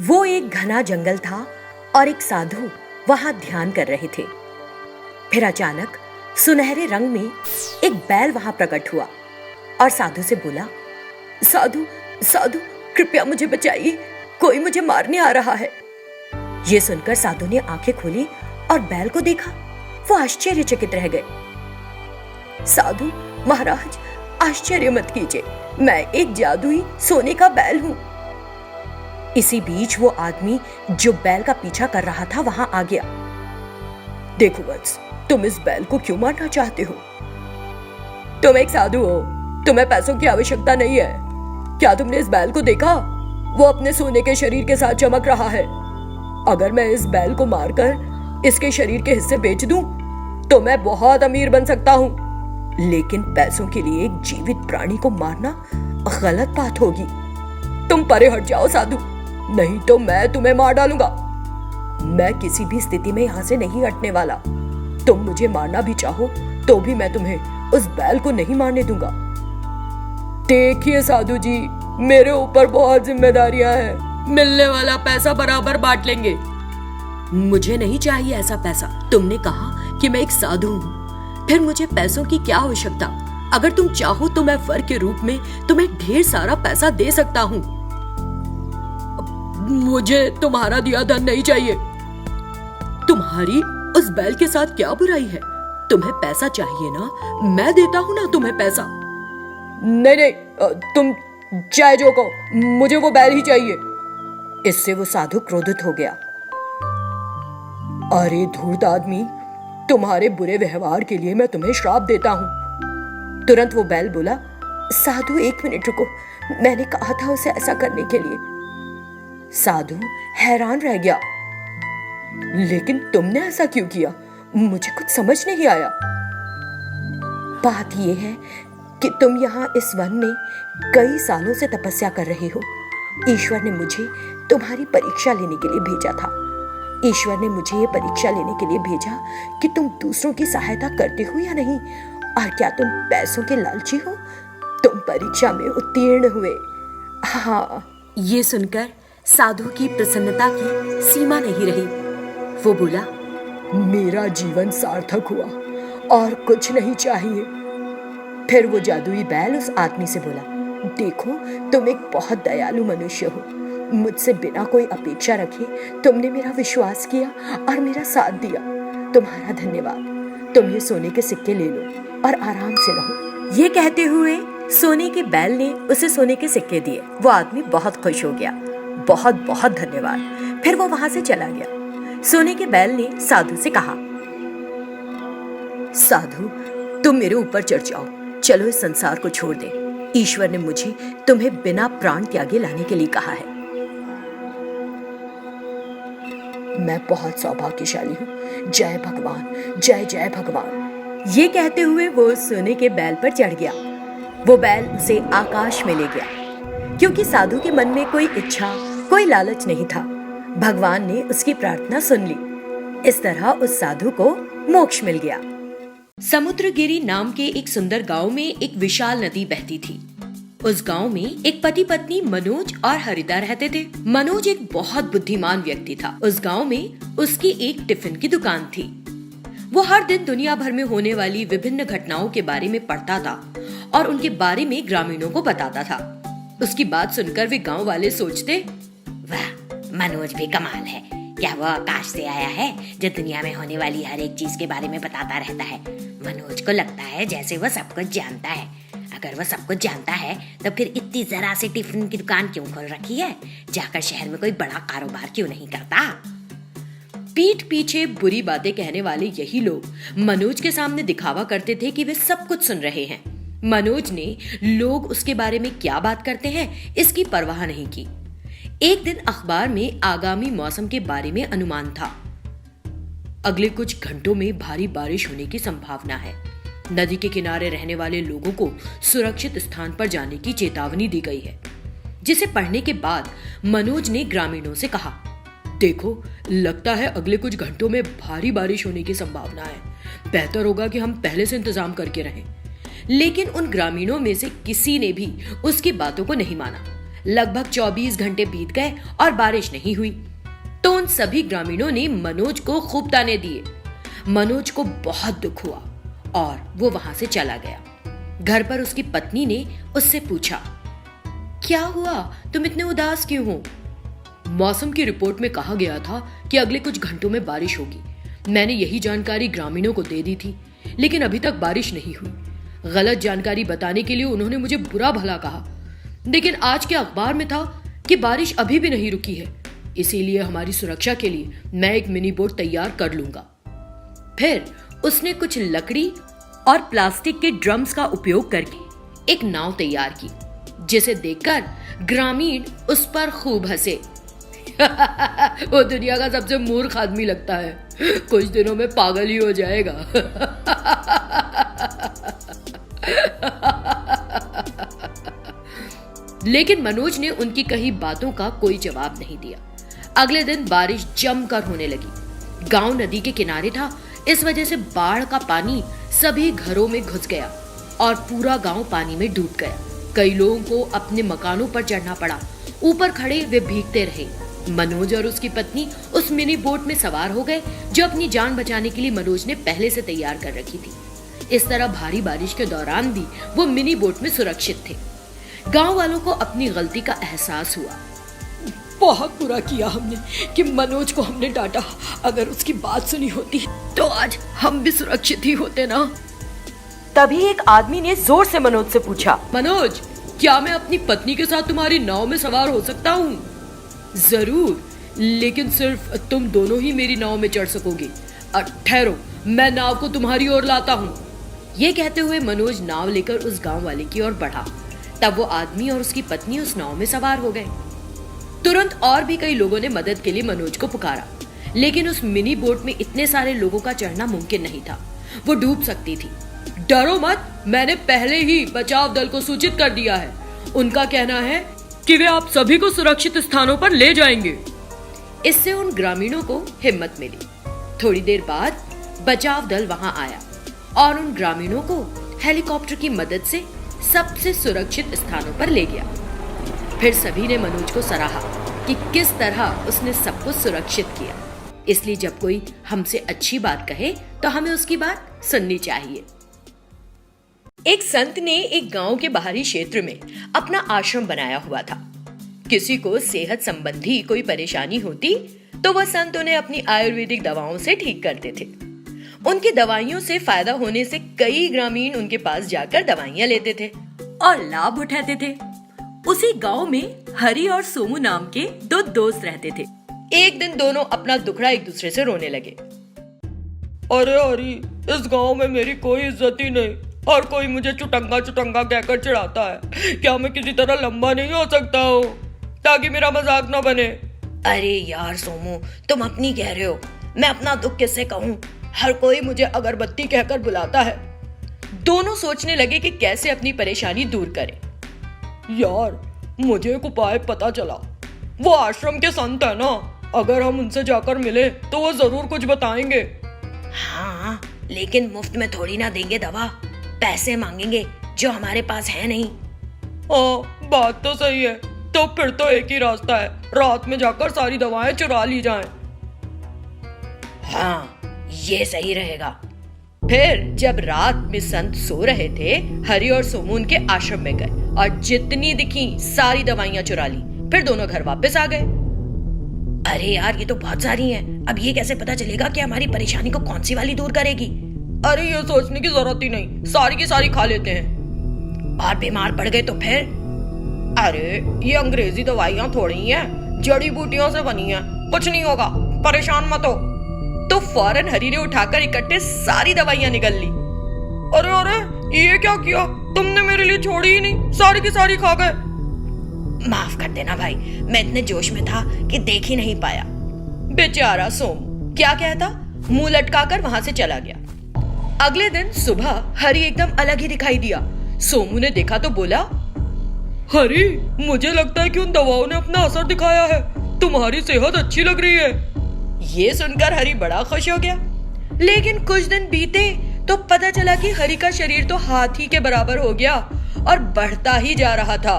वो एक घना जंगल था और एक साधु वहां ध्यान कर रहे थे। फिर अचानक सुनहरे रंग में एक बैल वहां प्रकट हुआ और साधु से बोला, साधु साधु कृपया मुझे बचाइए, कोई मुझे मारने आ रहा है। ये सुनकर साधु ने आंखें खोली और बैल को देखा। वो आश्चर्यचकित रह गए। साधु महाराज, आश्चर्य मत कीजिए, मैं एक जादुई सोने का बैल हूं। इसी बीच वो आदमी जो बैल का पीछा कर रहा था वहां आ गया। देखो वत्स, तुम इस बैल को क्यों मारना चाहते हो? तुम एक साधु हो, तुम्हें पैसों की आवश्यकता नहीं है। क्या तुमने इस बैल को देखा? वो अपने सोने के शरीर के साथ चमक रहा है। अगर मैं इस बैल को मारकर इसके शरीर के हिस्से बेच दूं, तो मैं बहुत अमीर बन सकता हूं। लेकिन पैसों के लिए एक जीवित प्राणी को मारना गलत बात होगी। तुम परे हट जाओ साधु, नहीं तो मैं तुम्हें मार डालूंगा। मैं किसी भी स्थिति में यहां से नहीं हटने वाला। तुम मुझे मारना भी चाहो तो भी मैं तुम्हें उस बैल को नहीं मारने दूंगा। देखिए साधु जी, मेरे ऊपर बहुत जिम्मेदारियां हैं। मिलने वाला पैसा बराबर बांट लेंगे। मुझे नहीं चाहिए ऐसा पैसा। तुमने कहा कि मैं एक साधु हूं, फिर मुझे पैसों की क्या आवश्यकता? अगर तुम चाहो तो मैं वर के रूप में तुम्हें ढेर सारा पैसा दे सकता हूं। मुझे तुम्हारा दिया धन नहीं चाहिए। तुम्हारी उस बैल के साथ क्या बुराई है? तुम्हें पैसा चाहिए ना, मैं देता हूं ना तुम्हें पैसा। नहीं नहीं, तुम चाहे जो कहो, मुझे वो बैल ही चाहिए। इससे वो साधु क्रोधित हो गया। अरे धूर्त आदमी, तुम्हारे बुरे व्यवहार के लिए मैं तुम्हें श्राप देता हूं। तुरंत वो बैल बोला, साधु एक मिनट रुको, मैंने कहा था उसे ऐसा करने के लिए। साधु हैरान रह गया, लेकिन तुमने ऐसा क्यों किया? मुझे कुछ समझ नहीं आया। बात यह है कि तुम यहाँ इस वन में कई सालों से तपस्या कर रहे हो। ईश्वर ने मुझे तुम्हारी परीक्षा लेने के लिए भेजा था। ईश्वर ने मुझे ये परीक्षा लेने के लिए भेजा कि तुम दूसरों की सहायता करते हो या नहीं, और क्या तुम पैसों के लालची हो? तुम परीक्षा में उत्तीर्ण हुए। हाँ। ये सुनकर साधु की प्रसन्नता की सीमा नहीं रही। वो बोला, मेरा जीवन सार्थक हुआ और कुछ नहीं चाहिए। फिर वो जादुई बैल उस आदमी से बोला, देखो तुम एक बहुत दयालु मनुष्य हो। मुझसे बिना कोई अपेक्षा रखे तुमने मेरा विश्वास किया और मेरा साथ दिया। तुम्हारा धन्यवाद। तुम ये सोने के सिक्के ले लो और आराम से रहो। ये कहते हुए सोने के बैल ने उसे सोने के सिक्के दिए। वो आदमी बहुत खुश हो गया। बहुत बहुत धन्यवाद। फिर वो वहां से चला गया। सोने के बैल ने साधु से कहा, साधु तुम मेरे ऊपर चढ़ जाओ, चलो इस संसार को छोड़ दे। ईश्वर ने मुझे तुम्हें बिना प्राण त्यागे लाने के लिए कहा है। मैं बहुत सौभाग्यशाली हूँ। जय भगवान, जय जय भगवान। ये कहते हुए वो सोने के बैल पर चढ़ गया। वो बैल उसे आकाश में ले गया। क्योंकि साधु के मन में कोई इच्छा, कोई लालच नहीं था, भगवान ने उसकी प्रार्थना सुन ली। इस तरह उस साधु को मोक्ष मिल गया। समुद्रगिरी नाम के एक सुंदर गांव में एक विशाल नदी बहती थी। उस गांव में एक पति पत्नी मनोज और हरिदा रहते थे। मनोज एक बहुत बुद्धिमान व्यक्ति था। उस गांव में उसकी एक टिफिन की दुकान थी। वो हर दिन दुनिया भर में होने वाली विभिन्न घटनाओं के बारे में पढ़ता था और उनके बारे में ग्रामीणों को बताता था। उसकी बात सुनकर वे गांव वाले सोचते, वाह, मनोज भी कमाल है। क्या वो आकाश से आया है जो दुनिया में होने वाली हर एक चीज के बारे में बताता रहता है? मनोज को लगता है जैसे वो सब कुछ जानता है। अगर वो सब कुछ जानता है तो फिर इतनी जरा सी टिफिन की दुकान क्यों खोल रखी है? जाकर शहर में कोई बड़ा कारोबार क्यों नहीं करता? पीठ पीछे बुरी बातें कहने वाले यही लोग मनोज के सामने दिखावा करते थे कि वे सब कुछ सुन रहे हैं। मनोज ने लोग उसके बारे में क्या बात करते हैं इसकी परवाह नहीं की। एक दिन अखबार में आगामी मौसम के बारे में अनुमान था। अगले कुछ घंटों में भारी बारिश होने की संभावना है। नदी के किनारे रहने वाले लोगों को सुरक्षित स्थान पर जाने की चेतावनी दी गई है। जिसे पढ़ने के बाद मनोज ने ग्रामीणों से कहा, देखो लगता है अगले कुछ घंटों में भारी बारिश होने की संभावना है। बेहतर होगा कि हम पहले से इंतजाम करके रहें। लेकिन उन ग्रामीणों में से किसी ने भी उसकी बातों को नहीं माना। लगभग 24 घंटे बीत गए और बारिश नहीं हुई। तो उन सभी ग्रामीणों ने मनोज को खूब ताने दिए। मनोज को बहुत दुख हुआ और वो वहां से चला गया। घर पर उसकी पत्नी ने उससे पूछा, क्या हुआ, तुम इतने उदास क्यों हो? मौसम की रिपोर्ट में कहा गया था कि अगले कुछ घंटों में बारिश होगी। मैंने यही जानकारी ग्रामीणों को दे दी थी, लेकिन अभी तक बारिश नहीं हुई। गलत जानकारी बताने के लिए उन्होंने मुझे बुरा भला कहा, लेकिन आज के अखबार में था कि बारिश अभी भी नहीं रुकी है। इसीलिए हमारी सुरक्षा के लिए मैं एक मिनी बोट तैयार कर लूंगा। फिर उसने कुछ लकड़ी और प्लास्टिक के ड्रम्स का उपयोग करके एक नाव तैयार की, जिसे देखकर ग्रामीण उस पर खूब हंसे। वो दुनिया का सबसे मूर्ख आदमी लगता है, कुछ दिनों में पागल ही हो जाएगा। लेकिन मनोज ने उनकी कही बातों का कोई जवाब नहीं दिया। अगले दिन बारिश जमकर होने लगी। गांव नदी के किनारे था, इस वजह से बाढ़ का पानी सभी घरों में घुस गया और पूरा गांव पानी में डूब गया। कई लोगों को अपने मकानों पर चढ़ना पड़ा। ऊपर खड़े वे भीगते रहे। मनोज और उसकी पत्नी उस मिनी बोट में सवार हो गए, जो अपनी जान बचाने के लिए मनोज ने पहले से तैयार कर रखी थी। इस तरह भारी बारिश के दौरान भी वो मिनी बोट में सुरक्षित थे। गांव वालों को अपनी गलती का एहसास हुआ। बहुत बुरा किया हमने कि मनोज को हमने डांटा। अगर उसकी बात सुनी होती तो आज हम भी सुरक्षित ही होते ना। तभी एक आदमी ने जोर से मनोज से पूछा, मनोज, क्या मैं अपनी पत्नी के साथ तुम्हारी नाव में सवार हो सकता हूँ? जरूर, लेकिन सिर्फ तुम दोनों ही मेरी नाव में चढ़ सकोगे। ठहरो, मैं नाव को तुम्हारी ओर लाता हूँ। ये कहते हुए मनोज नाव लेकर उस गांव वाले की ओर बढ़ा। तब वो आदमी और उसकी पत्नी उस नाव में सवार हो गए। तुरंत और भी कई लोगों ने मदद के लिए मनोज को पुकारा, लेकिन उस मिनी बोट में इतने सारे लोगों का चढ़ना मुमकिन नहीं था। वो डूब सकती थी। डरो मत, मैंने पहले ही बचाव दल को सूचित कर दिया है। उनका कहना है कि वे आप सभी को सुरक्षित स्थानों पर ले जाएंगे। इससे उन ग्रामीणों को हिम्मत मिली। थोड़ी देर बाद बचाव दल वहां आया और उन ग्रामीणों को हेलीकॉप्टर की मदद से सबसे सुरक्षित स्थानों पर ले गया। फिर सभी ने मनोज को सराहा कि किस तरह उसने सबको सुरक्षित किया। इसलिए जब कोई हमसे अच्छी बात कहे तो हमें उसकी बात सुननी चाहिए। एक संत ने एक गांव के बाहरी क्षेत्र में अपना आश्रम बनाया हुआ था। किसी को सेहत संबंधी कोई परेशानी होती तो वह संत उन्हें अपनी आयुर्वेदिक दवाओं से ठीक करते थे। उनकी दवाइयों से फायदा होने से कई ग्रामीण उनके पास जाकर दवाइयां लेते थे और लाभ उठाते थे। उसी गांव में हरि और सोमू नाम के दो दोस्त रहते थे। एक दिन दोनों अपना दुखड़ा एक दूसरे से रोने लगे। अरे हरी, इस गांव में मेरी कोई इज्जत ही नहीं और कोई मुझे चुटंगा चुटंगा कहकर चिढ़ाता है। क्या मैं किसी तरह लंबा नहीं हो सकता हूँ ताकि मेरा मजाक न बने? अरे यार सोमू, तुम अपनी कह रहे हो, मैं अपना दुख किससे कहूँ? हर कोई मुझे अगरबत्ती कहकर बुलाता है। दोनों सोचने लगे कि कैसे अपनी परेशानी दूर करें। यार, मुझे एक उपाय पता चला। वो आश्रम के संत है ना, अगर हम उनसे जाकर मिले तो वो जरूर कुछ बताएंगे। हाँ, लेकिन मुफ्त में थोड़ी ना देंगे दवा, पैसे मांगेंगे जो हमारे पास है नहीं। हाँ, बात तो सही है। तो फिर तो एक ही रास्ता है, रात में जाकर सारी दवाएं चुरा ली जाएं। हाँ, ये सही रहेगा। फिर जब रात में संत सो रहे थे, हरि और सोमू उनके आश्रम में गए और जितनी दिखी सारी दवाइयां चुरा ली। फिर दोनों घर वापस आ गए। अरे यार, ये तो बहुत सारी हैं। अब ये कैसे पता चलेगा कि हमारी परेशानी को कौन सी वाली दूर करेगी? अरे ये सोचने की जरूरत ही नहीं, सारी की सारी खा लेते हैं। और बीमार पड़ गए तो फिर? अरे ये अंग्रेजी दवाइयां थोड़ी हैं, जड़ी बूटियों से बनी हैं, कुछ नहीं होगा, परेशान मत हो। तो फौरन हरि ने उठाकर इकट्ठे सारी दवाइयां निगल ली। अरे अरे, ये क्या किया तुमने? मेरे लिए छोड़ी ही नहीं, सारी की सारी खा गए। माफ कर देना भाई, मैं इतने जोश में था कि देख ही नहीं पाया। बेचारा सोमू क्या कहता, मुंह लटकाकर वहां से चला गया। अगले दिन सुबह हरि एकदम अलग ही दिखाई दिया। सोमू ने देखा तो बोला, हरि, मुझे लगता है कि उन दवाओं ने अपना असर दिखाया है। तुम्हारी सेहत अच्छी लग रही है। ये सुनकर हरि बड़ा खुश हो गया। लेकिन कुछ दिन बीते तो पता चला कि हरि का शरीर तो हाथी के बराबर हो गया और बढ़ता ही जा रहा था।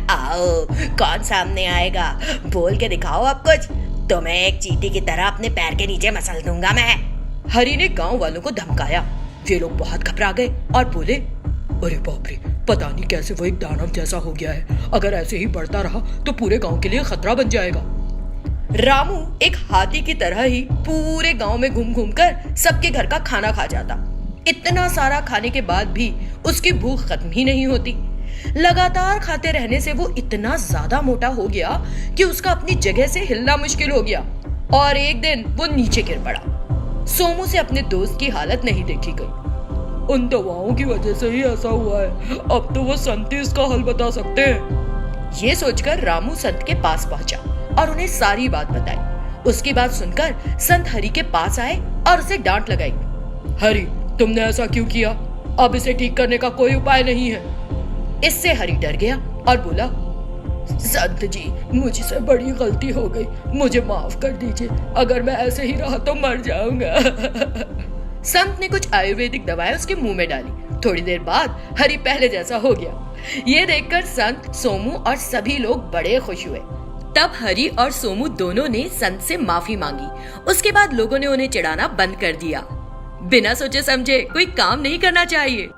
आओ, कौन सामने आएगा? बोल के दिखाओ अब कुछ। तुम्हें एक चींटी की तरह अपने पैर के नीचे मसल दूंगा मैं। हरी ने गांव वालों को धमकाया। वे लोग बहुत घबरा गए और बोले, अरे बाप रे, पता नहीं कैसे वो एक दानव जैसा हो गया है। अगर ऐसे ही बढ़ता रहा तो पूरे गांव के लिए खतरा बन जाएगा। रामू एक हाथी की तरह ही पूरे गांव में घूम घूम कर सबके घर का खाना खा जाता। इतना सारा खाने के बाद भी उसकी भूख खत्म ही नहीं होती। लगातार खाते रहने से वो इतना ज्यादा मोटा हो गया कि उसका अपनी जगह से हिलना मुश्किल हो गया और एक दिन वो नीचे गिर पड़ा। सोमू से अपने दोस्त की हालत नहीं देखी गई। उन दवाओं की वजह से ही ऐसा हुआ है। अब तो वो संत ही इसका हल बता सकते हैं। ये सोचकर रामू संत के पास पहुंचा और उन्हें सारी बात बताई। उसकी बात सुनकर संत हरि के पास आए और उसे डांट लगाई। हरि, तुमने ऐसा क्यों किया? अब इसे ठीक करने का कोई उपाय नहीं है। इससे हरि डर गया और बोला, संत जी, मुझसे बड़ी गलती हो गई, मुझे माफ कर दीजिए। अगर मैं ऐसे ही रहा तो मर जाऊंगा। संत ने कुछ आयुर्वेदिक दवाएं उसके मुंह में डाली। थोड़ी देर बाद हरि पहले जैसा हो गया। ये देखकर संत, सोमू और सभी लोग बड़े खुश हुए। तब हरि और सोमू दोनों ने संत से माफी मांगी। उसके बाद लोगों ने उन्हें चिढ़ाना बंद कर दिया। बिना सोचे समझे कोई काम नहीं करना चाहिए।